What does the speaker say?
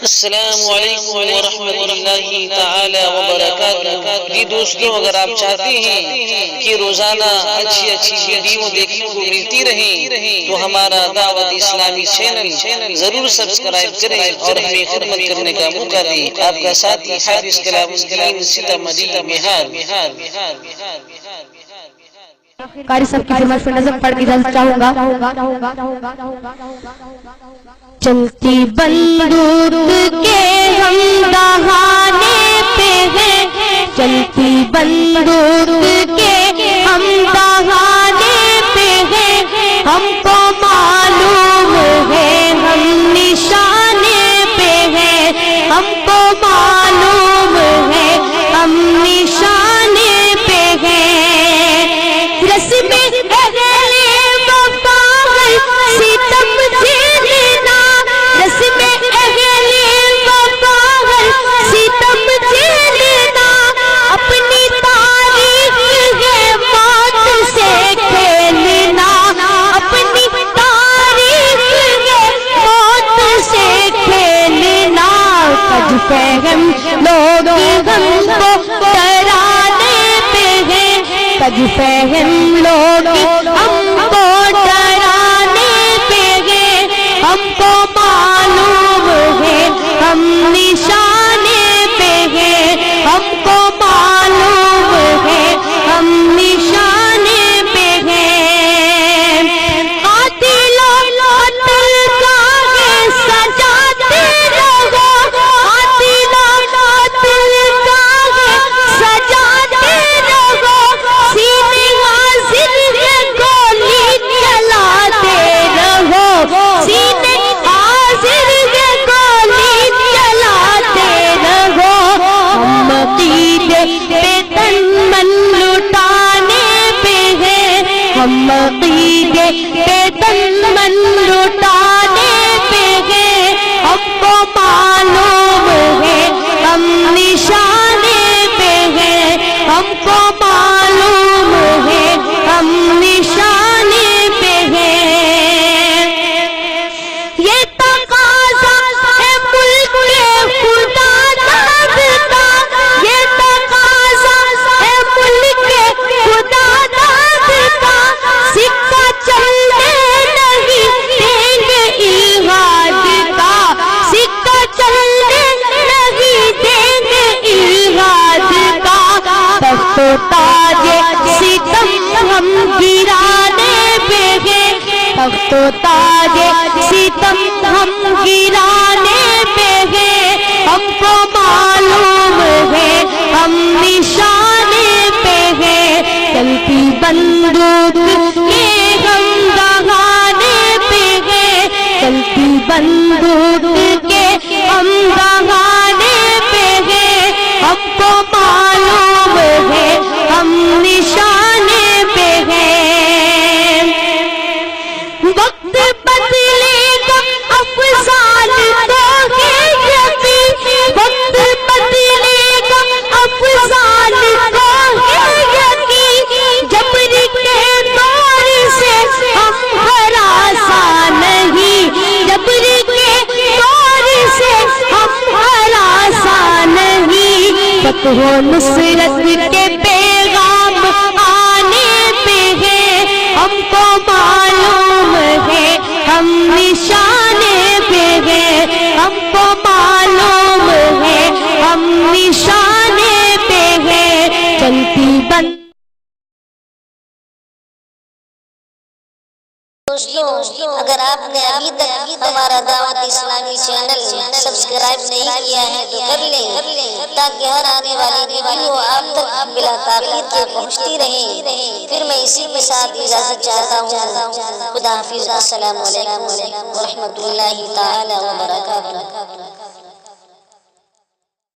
السلام علیکم ورحمۃ اللہ تعالی وبرکاتہ۔ جی دوستوں، اگر آپ چاہتے ہیں کہ روزانہ اچھی اچھی ویڈیو دیکھنے کو ملتی رہیں تو ہمارا دعوت اسلامی چینل ضرور سبسکرائب کریں اور ہمیں خدمت کرنے کا موقع دیں۔ آپ کا ساتھی حافظ کلام الدین سیتامڑھی بہار۔ قاری صاحب کی فرمائش پر نظم پڑھ کے اجازت چاہوں گا۔ چلتی بندوق کے ہم دہانے پہ ہیں، چلتی بندوق کے ہم دہانے پہ ہیں، ہم کو معلوم ہے ہم نشانے پہ ہیں، ہم کو معلوم ہے ہم نشانے پہ ہیں۔ رسم اہل وفا ستم جھیلنا، رسم اہل وفا ستم جھیلنا، اپنی تاریخ ہے موت سے کھیلنا، اپنی تاریخ ہے موت سے کھیلنا۔ کج فہم لوگ ہم کو ڈرانے پہ ہیں، کج فہم لوگ ہم کو ڈرانے پہ ہیں، ہم کو معلوم ہے ہم نشانے پہ ہیں، ہم کو معلوم ہے ہم نشانے پہ ہیں۔ قاتل و قتل کا ہے سجاتے رہو، قاتل و قتل کا ہے سجاتے رہو، سینے حاضر ہے گولی چلاتے رہو، سینے حاضر ہے گولی چلاتے رہو۔ ہم عقیدے پہ تن من لٹانے پہ ہیں، ہم عقیدے پہ تن من لٹانے پہ ہیں، ہم کو معلوم ہے ہم نشانے پہ ہیں، ہم کو معلوم ہے ہم نشانے پہ ہیں۔ یہ تقاضا ہے ملک خدا داد کا، یہ تقاضا ہے ملک خدا داد کا، سکہ چلنے نہیں دیں گے ایراد کا، سکہ چلنے نہیں دیں گے ایراد کا۔ تخت و تاج ستم ہم گرانے پہ ہیں، تخت و تاج ستم ہم گرانے پہ ہیں، ہم کو معلوم ہے ہم نشانے پہ ہیں۔ چلتی بندوق کے ہم دہانے پہ ہیں، چلتی بندوق کے ہم دہانے پہ ہیں، ہم کو معلوم ہے ہم نشانے پہ ہیں۔ وقت بدلے گا افضال کو ہے یقین، وقت بدلے گا افضال کو ہے یقین، جبر کے دور سے ہم ہراساں نہیں، جبر کے دور سے ہم ہراساں نہیں۔ فتح و نصرت کے پیغام آنے پہ ہیں، ہم کو معلوم ہے ہم نشانے پہ ہیں، ہم کو معلوم ہے ہم نشانے پہ ہیں۔ چلتی بند دوستوں، اگر آپ نے ابھی تک ہمارا دعوت اسلامی چینل سبسکرائب نہیں کیا ہے تو کر لیں، تاکہ ہر آنے والی ویڈیو آپ تک بلا تاخیر کے پہنچتی رہے۔ پھر میں اسی کے ساتھ اجازت چاہتا ہوں۔ خدا حافظ۔ السلام علیکم ورحمۃ اللہ تعالی وبرکاتہ۔